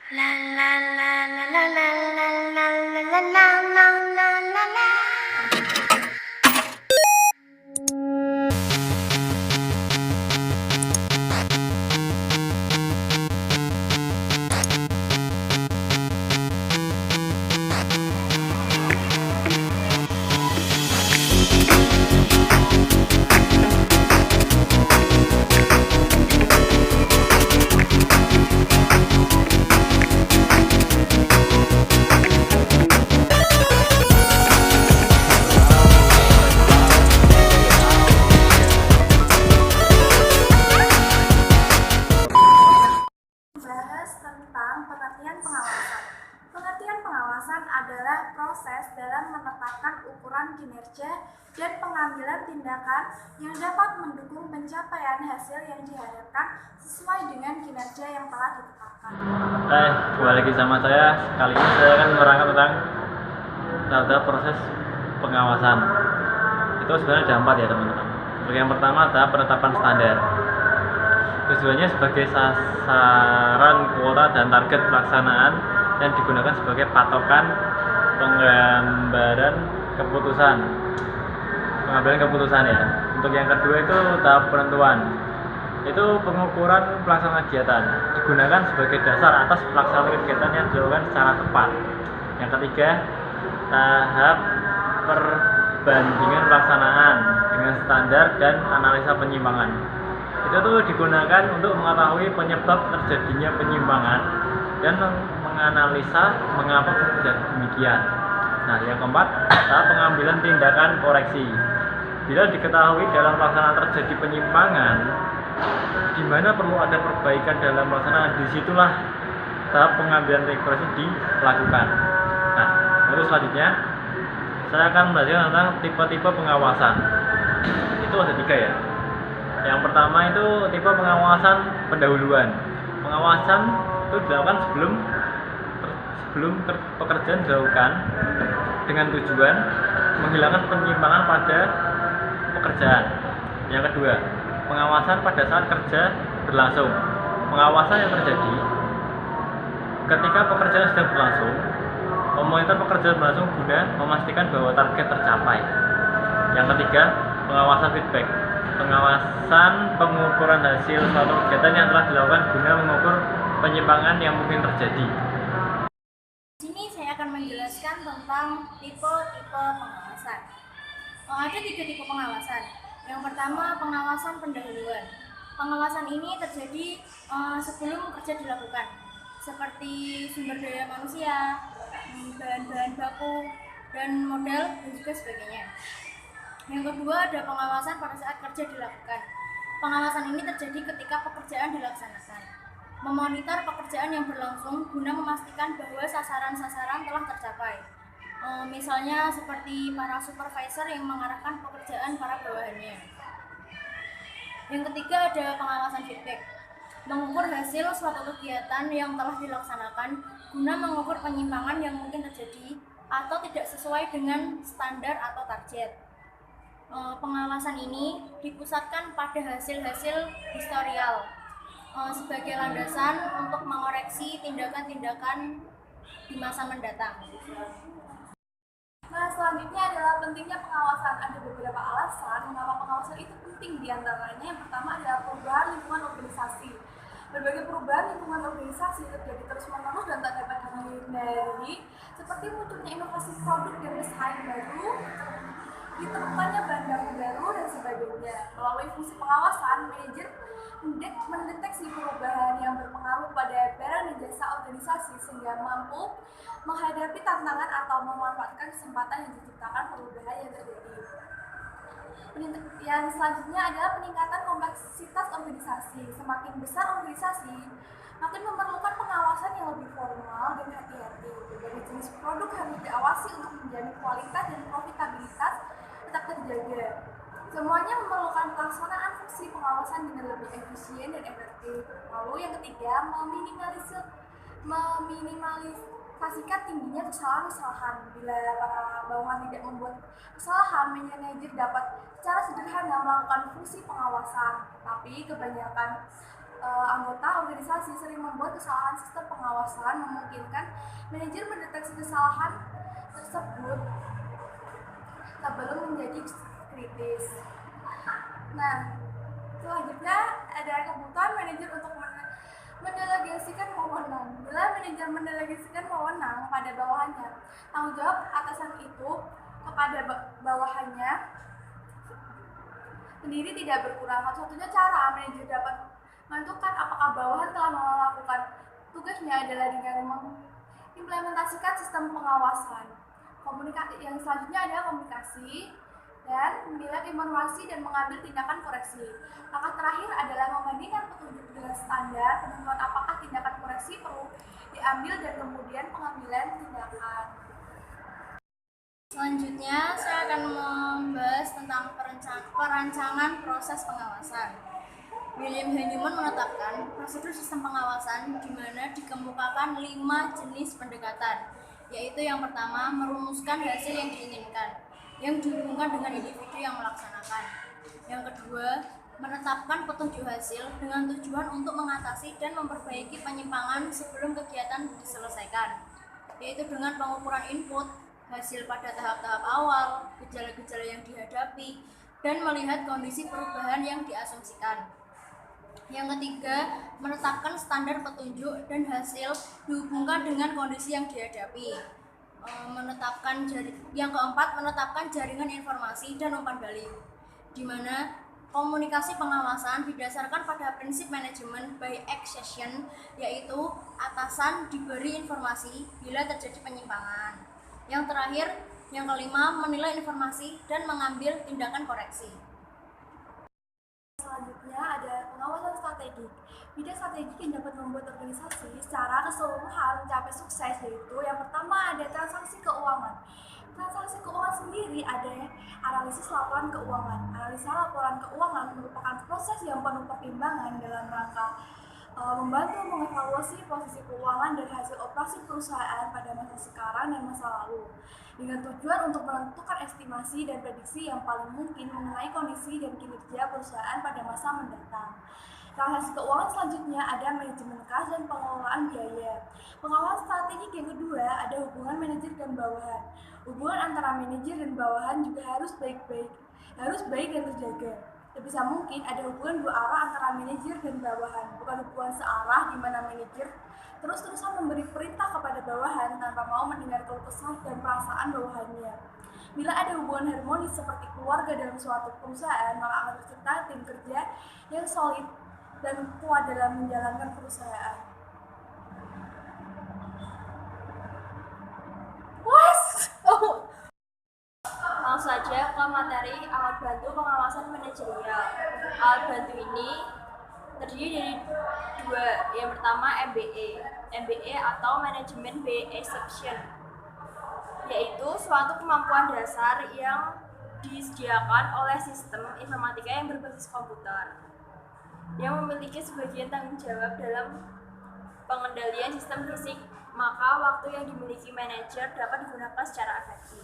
La la la la la la la la la la la la la la. Bahas tentang pengertian pengawasan. Pengertian pengawasan adalah proses dalam menetapkan ukuran kinerja dan pengambilan tindakan yang dapat mendukung pencapaian hasil yang diharapkan sesuai dengan kinerja yang telah ditetapkan. Kembali lagi sama saya. Kali ini saya akan menerangkan tentang tahap proses pengawasan. Itu sebenarnya ada 4 ya teman-teman. Yang pertama adalah penetapan standar. Tujuannya sebagai sasaran kuota dan target pelaksanaan yang digunakan sebagai patokan pengambilan keputusan ya. Untuk yang kedua itu tahap penentuan. Itu pengukuran pelaksanaan kegiatan digunakan sebagai dasar atas pelaksanaan kegiatan yang dilakukan secara tepat. Yang ketiga, tahap perbandingan pelaksanaan dengan standar dan analisa penyimpangan. Itu tuh digunakan untuk mengetahui penyebab terjadinya penyimpangan dan menganalisa mengapa terjadi demikian. Nah, yang keempat, tahap pengambilan tindakan koreksi. Bila diketahui dalam pelaksanaan terjadi penyimpangan, di mana perlu ada perbaikan dalam pelaksanaan, disitulah tahap pengambilan koreksi dilakukan. Nah, terus selanjutnya saya akan membahas tentang tipe-tipe pengawasan. Itu ada 3 ya. Yang pertama itu tipe pengawasan pendahuluan. Pengawasan itu dilakukan sebelum pekerjaan dilakukan dengan tujuan menghilangkan penyimpangan pada pekerjaan. Yang kedua, pengawasan pada saat kerja berlangsung. Pengawasan yang terjadi ketika pekerjaan sedang berlangsung, memonitor pekerjaan berlangsung guna memastikan bahwa target tercapai. Yang ketiga, pengawasan feedback. Pengawasan pengukuran hasil suatu kegiatan yang telah dilakukan guna mengukur penyimpangan yang mungkin terjadi. Di sini saya akan menjelaskan tentang tipe-tipe pengawasan. Ada 3 tipe pengawasan. Yang pertama, pengawasan pendahuluan. Pengawasan ini terjadi sebelum kerja dilakukan, seperti sumber daya manusia, bahan-bahan baku, dan modal, dan juga sebagainya. Yang kedua, ada pengawasan pada saat kerja dilakukan. Pengawasan ini terjadi ketika pekerjaan dilaksanakan. Memonitor pekerjaan yang berlangsung guna memastikan bahwa sasaran-sasaran telah tercapai. Misalnya seperti para supervisor yang mengarahkan pekerjaan para bawahannya. Yang ketiga, ada pengawasan feedback. Mengukur hasil suatu kegiatan yang telah dilaksanakan guna mengukur penyimpangan yang mungkin terjadi atau tidak sesuai dengan standar atau target. Pengawasan ini dipusatkan pada hasil-hasil historial sebagai landasan untuk mengoreksi tindakan-tindakan di masa mendatang. Nah, selanjutnya adalah pentingnya pengawasan. Ada beberapa alasan mengapa pengawasan itu penting. Diantaranya yang pertama adalah perubahan lingkungan organisasi. Berbagai perubahan lingkungan organisasi terjadi terus-menerus dan tak dapat dihindari, seperti munculnya inovasi produk dan desain baru, ditemukannya bahan baku baru, dan sebagainya. Melalui fungsi pengawasan, manajer mendeteksi perubahan yang berpengaruh pada barang dan jasa organisasi sehingga mampu menghadapi tantangan atau memanfaatkan kesempatan yang diciptakan perubahan yang terjadi. Yang selanjutnya adalah peningkatan kompleksitas organisasi. Semakin besar organisasi, makin memerlukan pengawasan yang lebih formal dan hati-hati. Berbagai jenis produk harus diawasi untuk menjamin kualitas dan profitabilitas tetap terjaga. Semuanya memerlukan pelaksanaan fungsi pengawasan dengan lebih efisien dan efektif. Lalu yang ketiga, meminimalisasikan tingginya kesalahan-kesalahan. Bila para bawahan tidak membuat kesalahan, manajer dapat secara sederhana melakukan fungsi pengawasan. Tapi kebanyakan anggota organisasi sering membuat kesalahan sistem pengawasan pengawasan memungkinkan manajer mendeteksi kesalahan tersebut sebelum menjadi kritis. Nah, selanjutnya ada kebutuhan manajer untuk mendelegasikan wewenang. Bila manajer mendelegasikan wewenang pada bawahannya, tanggung jawab atasan itu kepada bawahannya sendiri tidak berkurang. Satu-satunya cara manajer dapat menentukan apakah bawahan telah melakukan tugasnya adalah dengan mengimplementasikan sistem pengawasan. Komunikasi yang selanjutnya adalah komunikasi dan melihat informasi dan mengambil tindakan koreksi. Langkah terakhir adalah membandingkan petunjuk dengan standar, penentuan apakah tindakan koreksi perlu diambil dan kemudian pengambilan tindakan. Selanjutnya saya akan membahas tentang perancangan proses pengawasan. William Hahnemann menetapkan prosedur sistem pengawasan di mana dikemukakan 5 jenis pendekatan, yaitu yang pertama merumuskan hasil yang diinginkan, yang dihubungkan dengan individu yang melaksanakan. Yang kedua, menetapkan petunjuk hasil dengan tujuan untuk mengatasi dan memperbaiki penyimpangan sebelum kegiatan diselesaikan, yaitu dengan pengukuran input, hasil pada tahap-tahap awal, gejala-gejala yang dihadapi, dan melihat kondisi perubahan yang diasumsikan. Yang ketiga, menetapkan standar petunjuk dan hasil dihubungkan dengan kondisi yang dihadapi. Yang keempat, menetapkan jaringan informasi dan umpan balik, di mana komunikasi pengawasan didasarkan pada prinsip manajemen by accession, yaitu atasan diberi informasi bila terjadi penyimpangan. Yang terakhir, yang kelima, menilai informasi dan mengambil tindakan koreksi. Selanjutnya ada pengawasan strategik. Bidang strategik yang dapat membuat organisasi secara keseluruhan mencapai sukses, yaitu yang pertama ada transaksi keuangan. Transaksi keuangan sendiri ada analisis laporan keuangan. Analisa laporan keuangan merupakan proses yang penuh pertimbangan dalam rangka membantu mengevaluasi posisi keuangan dan hasil operasi perusahaan pada masa sekarang dan masa lalu, dengan tujuan untuk menentukan estimasi dan prediksi yang paling mungkin mengenai kondisi dan kinerja perusahaan pada masa mendatang. Transaksi keuangan selanjutnya ada manajemen kas dan pengelolaan biaya. Pengawasan strategik yang kedua ada hubungan manajer dan bawahan. Hubungan antara manajer dan bawahan juga harus baik dan terjaga. Sebisa mungkin ada hubungan dua arah antara manajer dan bawahan, bukan hubungan searah di mana manajer terus-terusan memberi perintah kepada bawahan tanpa mau mendengar keluh kesah dan perasaan bawahannya. Bila ada hubungan harmonis seperti keluarga dalam suatu perusahaan, maka akan tercipta tim kerja yang solid dan kuat dalam menjalankan perusahaan. Langsung saja ke materi alat bantu pengawasan manajerial. Alat bantu ini terdiri dari dua. Yang pertama MBA atau Management by Exception, yaitu suatu kemampuan dasar yang disediakan oleh sistem informatika yang berbasis komputer, yang memiliki sebagian tanggung jawab dalam pengendalian sistem fisik, maka waktu yang dimiliki manajer dapat digunakan secara efektif.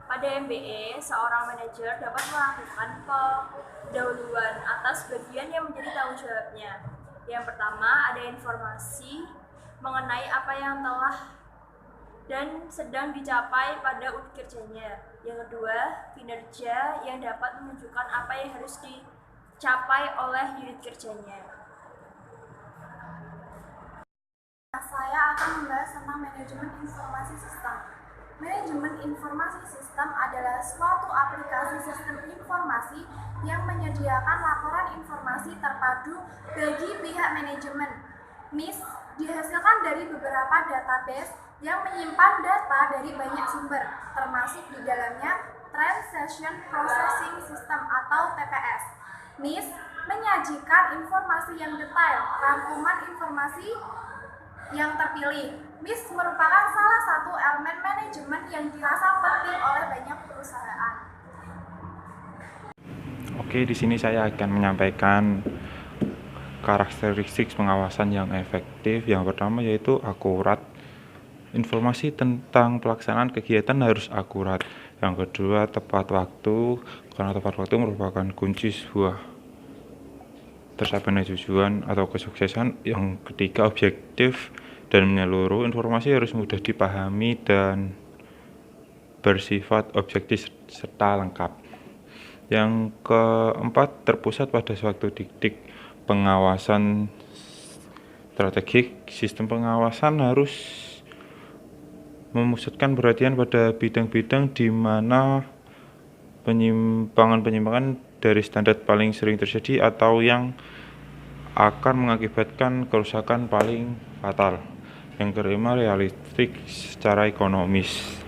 Pada MBA, seorang manajer dapat melakukan pendahuluan atas bagian yang menjadi tanggung jawabnya. Yang pertama, ada informasi mengenai apa yang telah dan sedang dicapai pada unit kerjanya. Yang kedua, kinerja yang dapat menunjukkan apa yang harus dicapai oleh unit kerjanya. Saya akan membahas tentang manajemen informasi sistem. Manajemen informasi sistem adalah suatu aplikasi sistem informasi yang menyediakan laporan informasi terpadu bagi pihak manajemen. MIS dihasilkan dari beberapa database yang menyimpan data dari banyak sumber, termasuk di dalamnya Transaction Processing System atau TPS. MIS menyajikan informasi yang detail, rangkuman informasi yang terpilih. MIS merupakan salah satu elemen manajemen yang dirasa penting oleh banyak perusahaan. Oke, di sini saya akan menyampaikan karakteristik pengawasan yang efektif. Yang pertama yaitu akurat. Informasi tentang pelaksanaan kegiatan harus akurat. Yang kedua, tepat waktu, karena tepat waktu merupakan kunci sebuah tercapainya tujuan atau kesuksesan. Yang ketiga, objektif. dan menyeluruh. Informasi harus mudah dipahami dan bersifat objektif serta lengkap. Yang keempat, terpusat pada suatu titik. Pengawasan strategik. Sistem pengawasan harus memusatkan perhatian pada bidang-bidang di mana penyimpangan dari standar paling sering terjadi atau yang akan mengakibatkan kerusakan paling fatal. Yang kelima, realistik secara ekonomis.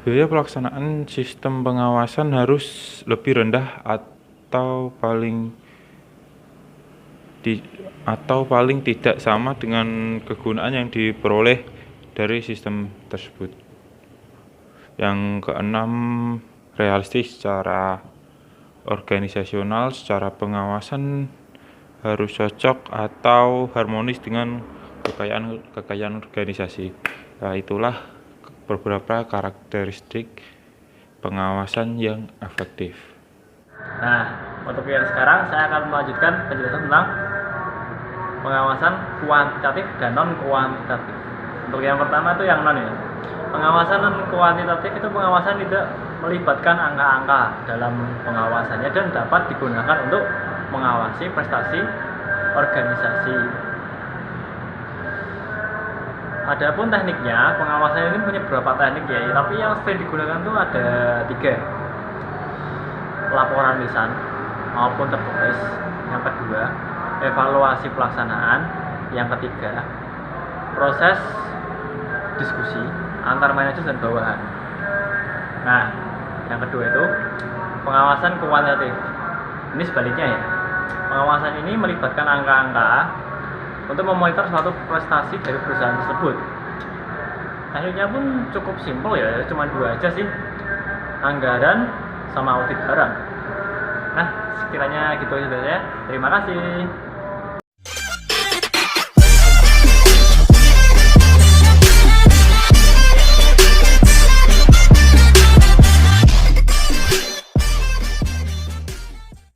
Biaya pelaksanaan sistem pengawasan harus lebih rendah atau paling tidak sama dengan kegunaan yang diperoleh dari sistem tersebut. Yang keenam, realistis secara organisasional. Secara pengawasan harus cocok atau harmonis dengan kekayaan organisasi. Nah, itulah beberapa karakteristik pengawasan yang efektif. Nah, untuk yang sekarang saya akan melanjutkan penjelasan tentang pengawasan kuantitatif dan non kuantitatif. Untuk yang pertama itu yang non ya. Pengawasan non kuantitatif itu pengawasan tidak melibatkan angka-angka dalam pengawasannya dan dapat digunakan untuk mengawasi prestasi organisasi. Adapun tekniknya, pengawasan ini punya beberapa teknik ya, tapi yang sering digunakan itu ada 3. Laporan lisan maupun tertulis. Yang kedua, evaluasi pelaksanaan. Yang ketiga, proses diskusi antar manajer dan bawahan. Nah, yang kedua itu pengawasan kuantitatif. Ini sebaliknya ya. Pengawasan ini melibatkan angka-angka untuk memonitor suatu prestasi dari perusahaan tersebut. Tekniknya pun cukup simpel ya, cuma 2 aja sih, anggaran sama audit barang. Nah, sekiranya gitu saja. Terima kasih.